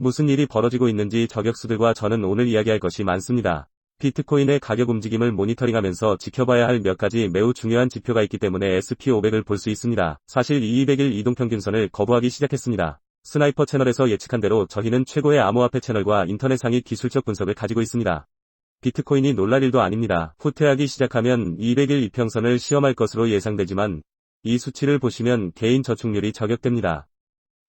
무슨 일이 벌어지고 있는지 저격수들과 저는 오늘 이야기할 것이 많습니다. 비트코인의 가격 움직임을 모니터링하면서 지켜봐야 할 몇 가지 매우 중요한 지표가 있기 때문에 SP500을 볼 수 있습니다. 사실 이 200일 이동평균선을 거부하기 시작했습니다. 스나이퍼 채널에서 예측한 대로 저희는 최고의 암호화폐 채널과 인터넷 상위 기술적 분석을 가지고 있습니다. 비트코인이 놀랄 일도 아닙니다. 후퇴하기 시작하면 200일 이평선을 시험할 것으로 예상되지만 이 수치를 보시면 개인 저축률이 저격됩니다.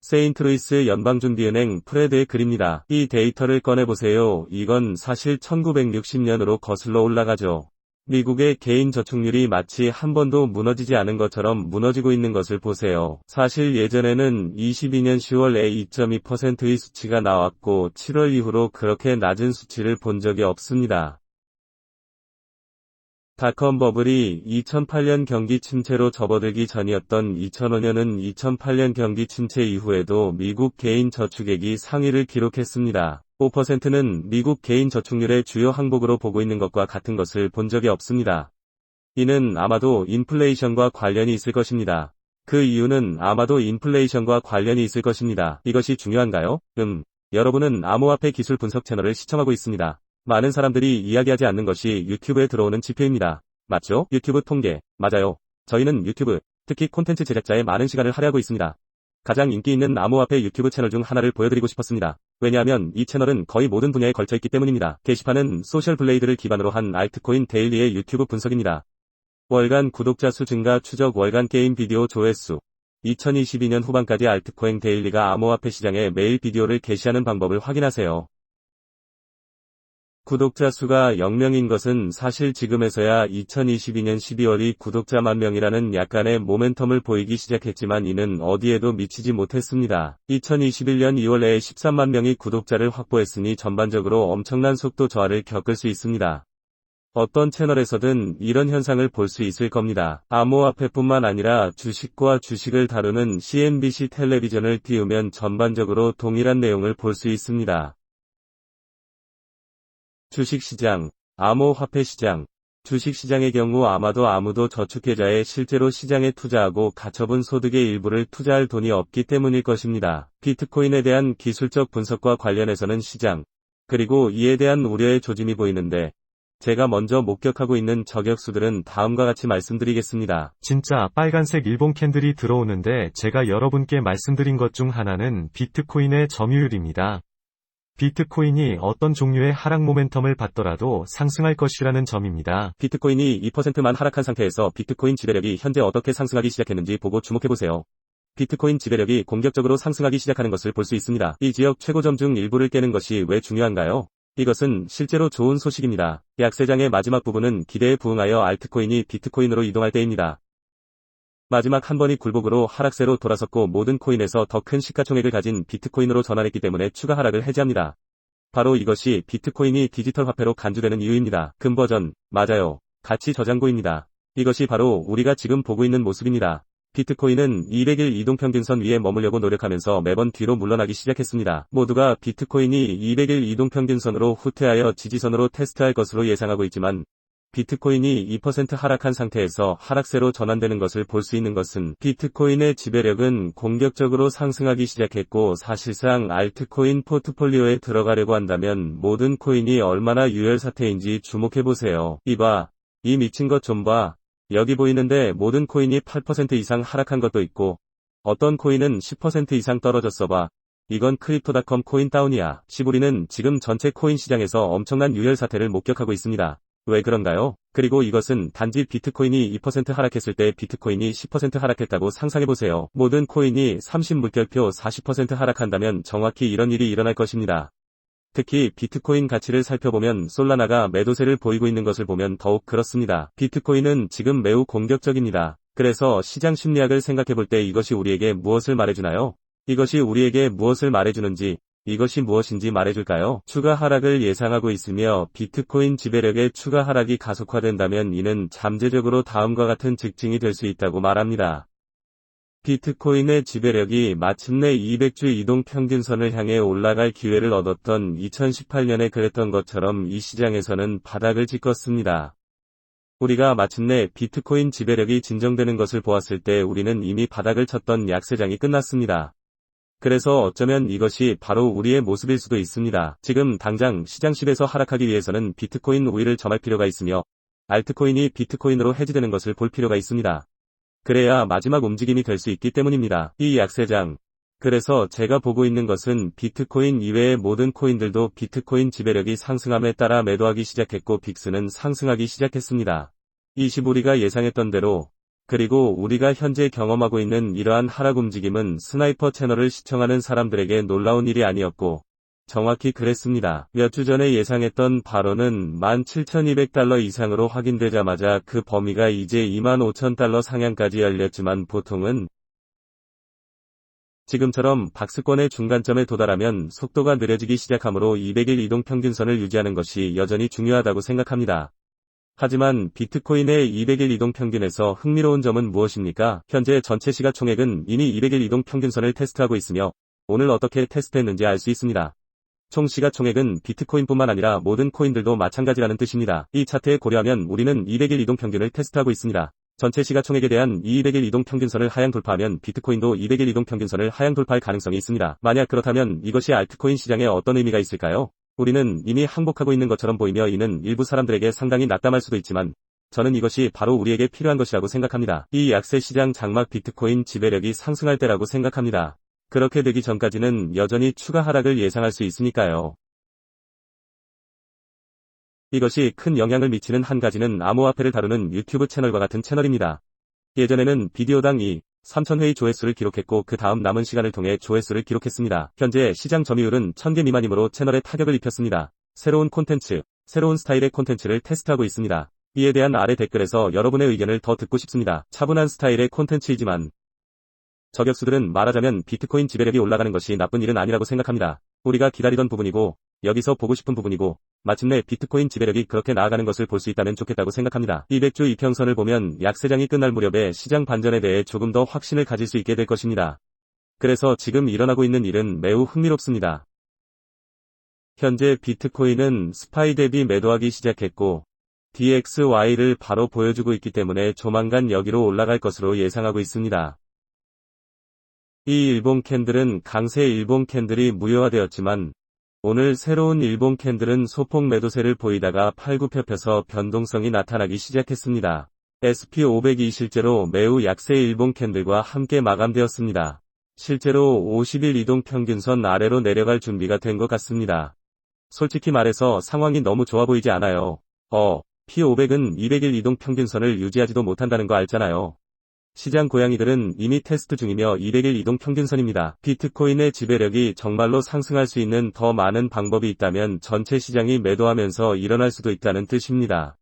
세인트루이스 연방준비은행 프레드의 글입니다. 이 데이터를 꺼내보세요. 이건 사실 1960년으로 거슬러 올라가죠. 미국의 개인 저축률이 마치 한 번도 무너지지 않은 것처럼 무너지고 있는 것을 보세요. 사실 예전에는 22년 10월에 2.2%의 수치가 나왔고 7월 이후로 그렇게 낮은 수치를 본 적이 없습니다. 닷컴 버블이 2008년 경기 침체로 접어들기 전이었던 2005년은 2008년 경기 침체 이후에도 미국 개인 저축액이 상위를 기록했습니다. 5%는 미국 개인 저축률의 주요 항목으로 보고 있는 것과 같은 것을 본 적이 없습니다. 이는 아마도 인플레이션과 관련이 있을 것입니다. 그 이유는 아마도 인플레이션과 관련이 있을 것입니다. 이것이 중요한가요? 여러분은 암호화폐 기술 분석 채널을 시청하고 있습니다. 많은 사람들이 이야기하지 않는 것이 유튜브에 들어오는 지표입니다. 맞죠? 유튜브 통계. 맞아요. 저희는 유튜브, 특히 콘텐츠 제작자에 많은 시간을 할애하고 있습니다. 가장 인기 있는 암호화폐 유튜브 채널 중 하나를 보여드리고 싶었습니다. 왜냐하면 이 채널은 거의 모든 분야에 걸쳐있기 때문입니다. 게시판은 소셜블레이드를 기반으로 한 알트코인 데일리의 유튜브 분석입니다. 월간 구독자 수 증가 추적 월간 게임 비디오 조회수 2022년 후반까지 알트코인 데일리가 암호화폐 시장에 매일 비디오를 게시하는 방법을 확인하세요. 구독자 수가 0명인 것은 사실 지금에서야 2022년 12월이 구독자 10,000명이라는 약간의 모멘텀을 보이기 시작했지만 이는 어디에도 미치지 못했습니다. 2021년 2월에 13만 명이 구독자를 확보했으니 전반적으로 엄청난 속도 저하를 겪을 수 있습니다. 어떤 채널에서든 이런 현상을 볼 수 있을 겁니다. 암호화폐뿐만 아니라 주식과 주식을 다루는 CNBC 텔레비전을 띄우면 전반적으로 동일한 내용을 볼 수 있습니다. 주식시장, 암호화폐 시장. 주식시장의 경우 아마도 아무도 저축계좌에 실제로 시장에 투자하고 가처분 소득의 일부를 투자할 돈이 없기 때문일 것입니다. 비트코인에 대한 기술적 분석과 관련해서는 시장, 그리고 이에 대한 우려의 조짐이 보이는데 제가 먼저 목격하고 있는 저격수들은 다음과 같이 말씀드리겠습니다. 진짜 빨간색 일본 캔들이 들어오는데 제가 여러분께 말씀드린 것 중 하나는 비트코인의 점유율입니다. 비트코인이 어떤 종류의 하락 모멘텀을 받더라도 상승할 것이라는 점입니다. 비트코인이 2%만 하락한 상태에서 비트코인 지배력이 현재 어떻게 상승하기 시작했는지 보고 주목해보세요. 비트코인 지배력이 공격적으로 상승하기 시작하는 것을 볼 수 있습니다. 이 지역 최고점 중 일부를 깨는 것이 왜 중요한가요? 이것은 실제로 좋은 소식입니다. 약세장의 마지막 부분은 기대에 부응하여 알트코인이 비트코인으로 이동할 때입니다. 마지막 한 번이 굴복으로 하락세로 돌아섰고 모든 코인에서 더 큰 시가총액을 가진 비트코인으로 전환했기 때문에 추가 하락을 해제합니다. 바로 이것이 비트코인이 디지털 화폐로 간주되는 이유입니다. 금버전, 맞아요. 가치 저장고입니다. 이것이 바로 우리가 지금 보고 있는 모습입니다. 비트코인은 200일 이동평균선 위에 머물려고 노력하면서 매번 뒤로 물러나기 시작했습니다. 모두가 비트코인이 200일 이동평균선으로 후퇴하여 지지선으로 테스트할 것으로 예상하고 있지만 비트코인이 2% 하락한 상태에서 하락세로 전환되는 것을 볼 수 있는 것은 비트코인의 지배력은 공격적으로 상승하기 시작했고 사실상 알트코인 포트폴리오에 들어가려고 한다면 모든 코인이 얼마나 유혈사태인지 주목해보세요. 이봐. 이 미친 것 좀 봐. 여기 보이는데 모든 코인이 8% 이상 하락한 것도 있고 어떤 코인은 10% 이상 떨어졌어 봐. 이건 크립토닷컴 코인 다운이야. 시부리는 지금 전체 코인 시장에서 엄청난 유혈사태를 목격하고 있습니다. 왜 그런가요? 그리고 이것은 단지 비트코인이 2% 하락했을 때 비트코인이 10% 하락했다고 상상해보세요. 모든 코인이 30물결표 40% 하락한다면 정확히 이런 일이 일어날 것입니다. 특히 비트코인 가치를 살펴보면 솔라나가 매도세를 보이고 있는 것을 보면 더욱 그렇습니다. 비트코인은 지금 매우 공격적입니다. 그래서 시장 심리학을 생각해볼 때 이것이 우리에게 무엇을 말해주나요? 이것이 우리에게 무엇을 말해주는지, 이것이 무엇인지 말해줄까요? 추가 하락을 예상하고 있으며 비트코인 지배력의 추가 하락이 가속화된다면 이는 잠재적으로 다음과 같은 특징이 될 수 있다고 말합니다. 비트코인의 지배력이 마침내 200주 이동평균선을 향해 올라갈 기회를 얻었던 2018년에 그랬던 것처럼 이 시장에서는 바닥을 찍었습니다. 우리가 마침내 비트코인 지배력이 진정되는 것을 보았을 때 우리는 이미 바닥을 쳤던 약세장이 끝났습니다. 그래서 어쩌면 이것이 바로 우리의 모습일 수도 있습니다. 지금 당장 시장 10에서 하락하기 위해서는 비트코인 우위를 점할 필요가 있으며 알트코인이 비트코인으로 해지되는 것을 볼 필요가 있습니다. 그래야 마지막 움직임이 될 수 있기 때문입니다. 이 약세장. 그래서 제가 보고 있는 것은 비트코인 이외의 모든 코인들도 비트코인 지배력이 상승함에 따라 매도하기 시작했고 빅스는 상승하기 시작했습니다. 20 우리가 예상했던 대로 그리고 우리가 현재 경험하고 있는 이러한 하락 움직임은 스나이퍼 채널을 시청하는 사람들에게 놀라운 일이 아니었고 정확히 그랬습니다. 몇 주 전에 예상했던 바로는 17,200달러 이상으로 확인되자마자 그 범위가 이제 25,000달러 상향까지 열렸지만 보통은 지금처럼 박스권의 중간점에 도달하면 속도가 느려지기 시작하므로 200일 이동평균선을 유지하는 것이 여전히 중요하다고 생각합니다. 하지만 비트코인의 200일 이동평균에서 흥미로운 점은 무엇입니까? 현재 전체 시가총액은 이미 200일 이동평균선을 테스트하고 있으며 오늘 어떻게 테스트했는지 알 수 있습니다. 총 시가총액은 비트코인뿐만 아니라 모든 코인들도 마찬가지라는 뜻입니다. 이 차트에 고려하면 우리는 200일 이동평균을 테스트하고 있습니다. 전체 시가총액에 대한 이 200일 이동평균선을 하향 돌파하면 비트코인도 200일 이동평균선을 하향 돌파할 가능성이 있습니다. 만약 그렇다면 이것이 알트코인 시장에 어떤 의미가 있을까요? 우리는 이미 항복하고 있는 것처럼 보이며 이는 일부 사람들에게 상당히 낙담할 수도 있지만 저는 이것이 바로 우리에게 필요한 것이라고 생각합니다. 이 약세 시장 장막 비트코인 지배력이 상승할 때라고 생각합니다. 그렇게 되기 전까지는 여전히 추가 하락을 예상할 수 있으니까요. 이것이 큰 영향을 미치는 한 가지는 암호화폐를 다루는 유튜브 채널과 같은 채널입니다. 예전에는 비디오당 3,000회의 조회수를 기록했고 그 다음 남은 시간을 통해 조회수를 기록했습니다. 현재 시장 점유율은 1000개 미만이므로 채널에 타격을 입혔습니다. 새로운 콘텐츠, 새로운 스타일의 콘텐츠를 테스트하고 있습니다. 이에 대한 아래 댓글에서 여러분의 의견을 더 듣고 싶습니다. 차분한 스타일의 콘텐츠이지만 저격수들은 말하자면 비트코인 지배력이 올라가는 것이 나쁜 일은 아니라고 생각합니다. 우리가 기다리던 부분이고 여기서 보고 싶은 부분이고 마침내 비트코인 지배력이 그렇게 나아가는 것을 볼 수 있다면 좋겠다고 생각합니다. 200주 이평선을 보면 약세장이 끝날 무렵에 시장 반전에 대해 조금 더 확신을 가질 수 있게 될 것입니다. 그래서 지금 일어나고 있는 일은 매우 흥미롭습니다. 현재 비트코인은 스파이 대비 매도하기 시작했고 DXY를 바로 보여주고 있기 때문에 조만간 여기로 올라갈 것으로 예상하고 있습니다. 이 일본 캔들은 강세 일본 캔들이 무효화되었지만 오늘 새로운 일본 캔들은 소폭 매도세를 보이다가 팔굽혀펴서 변동성이 나타나기 시작했습니다. SP500이 실제로 매우 약세 일본 캔들과 함께 마감되었습니다. 실제로 50일 이동평균선 아래로 내려갈 준비가 된 것 같습니다. 솔직히 말해서 상황이 너무 좋아 보이지 않아요. P500은 200일 이동평균선을 유지하지도 못한다는 거 알잖아요. 시장 고양이들은 이미 테스트 중이며 200일 이동평균선입니다. 비트코인의 지배력이 정말로 상승할 수 있는 더 많은 방법이 있다면 전체 시장이 매도하면서 일어날 수도 있다는 뜻입니다.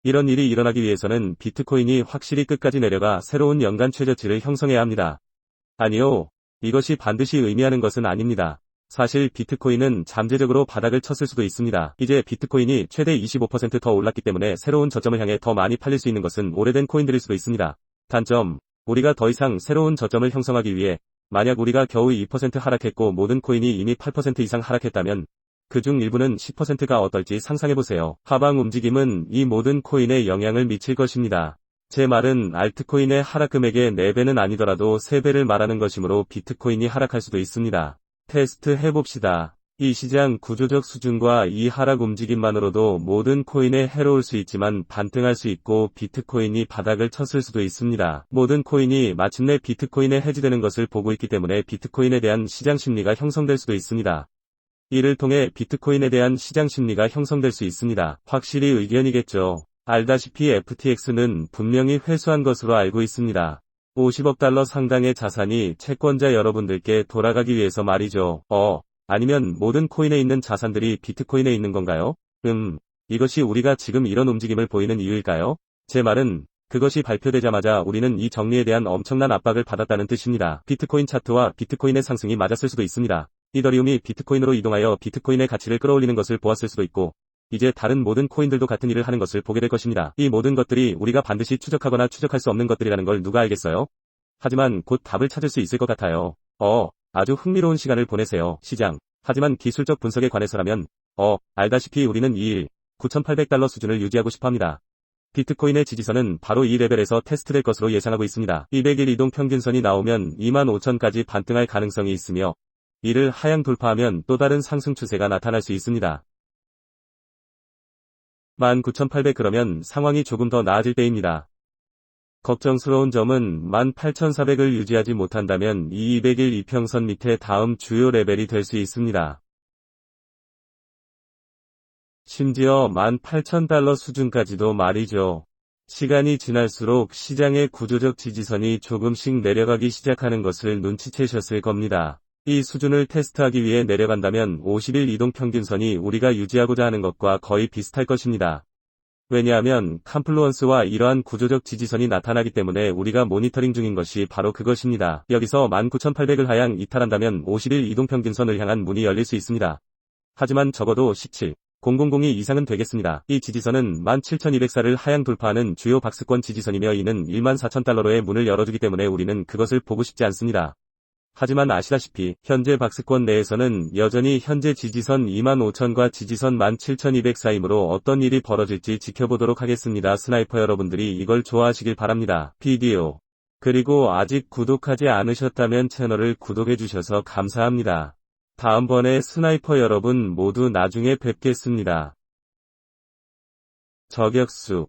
이런 일이 일어나기 위해서는 비트코인이 확실히 끝까지 내려가 새로운 연간 최저치를 형성해야 합니다. 아니요. 이것이 반드시 의미하는 것은 아닙니다. 사실 비트코인은 잠재적으로 바닥을 쳤을 수도 있습니다. 이제 비트코인이 최대 25% 더 올랐기 때문에 새로운 저점을 향해 더 많이 팔릴 수 있는 것은 오래된 코인들일 수도 있습니다. 단점, 우리가 더 이상 새로운 저점을 형성하기 위해 만약 우리가 겨우 2% 하락했고 모든 코인이 이미 8% 이상 하락했다면 그중 일부는 10%가 어떨지 상상해보세요. 하방 움직임은 이 모든 코인에 영향을 미칠 것입니다. 제 말은 알트코인의 하락 금액의 4배는 아니더라도 3배를 말하는 것이므로 비트코인이 하락할 수도 있습니다. 테스트 해봅시다. 이 시장 구조적 수준과 이 하락 움직임만으로도 모든 코인에 해로울 수 있지만 반등할 수 있고 비트코인이 바닥을 쳤을 수도 있습니다. 모든 코인이 마침내 비트코인에 해지되는 것을 보고 있기 때문에 비트코인에 대한 시장 심리가 형성될 수도 있습니다. 이를 통해 비트코인에 대한 시장 심리가 형성될 수 있습니다. 확실히 의견이겠죠. 알다시피 FTX는 분명히 회수한 것으로 알고 있습니다. 50억 달러 상당의 자산이 채권자 여러분들께 돌아가기 위해서 말이죠. 아니면 모든 코인에 있는 자산들이 비트코인에 있는 건가요? 이것이 우리가 지금 이런 움직임을 보이는 이유일까요? 제 말은 그것이 발표되자마자 우리는 이 정리에 대한 엄청난 압박을 받았다는 뜻입니다. 비트코인 차트와 비트코인의 상승이 맞았을 수도 있습니다. 이더리움이 비트코인으로 이동하여 비트코인의 가치를 끌어올리는 것을 보았을 수도 있고 이제 다른 모든 코인들도 같은 일을 하는 것을 보게 될 것입니다. 이 모든 것들이 우리가 반드시 추적하거나 추적할 수 없는 것들이라는 걸 누가 알겠어요? 하지만 곧 답을 찾을 수 있을 것 같아요. 아주 흥미로운 시간을 보내세요. 시장. 하지만 기술적 분석에 관해서라면 알다시피 우리는 2일 9,800달러 수준을 유지하고 싶어 합니다. 비트코인의 지지선은 바로 이 레벨에서 테스트될 것으로 예상하고 있습니다. 200일 이동 평균선이 나오면 25,000까지 반등할 가능성이 있으며 이를 하향 돌파하면 또 다른 상승 추세가 나타날 수 있습니다. 19,800 그러면 상황이 조금 더 나아질 때입니다. 걱정스러운 점은 18,400을 유지하지 못한다면 이 200일 이평선 밑에 다음 주요 레벨이 될 수 있습니다. 심지어 18,000달러 수준까지도 말이죠. 시간이 지날수록 시장의 구조적 지지선이 조금씩 내려가기 시작하는 것을 눈치채셨을 겁니다. 이 수준을 테스트하기 위해 내려간다면 50일 이동평균선이 우리가 유지하고자 하는 것과 거의 비슷할 것입니다. 왜냐하면 컴플루언스와 이러한 구조적 지지선이 나타나기 때문에 우리가 모니터링 중인 것이 바로 그것입니다. 여기서 19,800을 하향 이탈한다면 50일 이동평균선을 향한 문이 열릴 수 있습니다. 하지만 적어도 17,000이 이상은 되겠습니다. 이 지지선은 17,204를 하향 돌파하는 주요 박스권 지지선이며 이는 14,000달러로의 문을 열어주기 때문에 우리는 그것을 보고 싶지 않습니다. 하지만 아시다시피 현재 박스권 내에서는 여전히 현재 지지선 25,000과 지지선 17,200 사이므로 어떤 일이 벌어질지 지켜보도록 하겠습니다. 스나이퍼 여러분들이 이걸 좋아하시길 바랍니다. 비디오 그리고 아직 구독하지 않으셨다면 채널을 구독해주셔서 감사합니다. 다음번에 스나이퍼 여러분 모두 나중에 뵙겠습니다. 저격수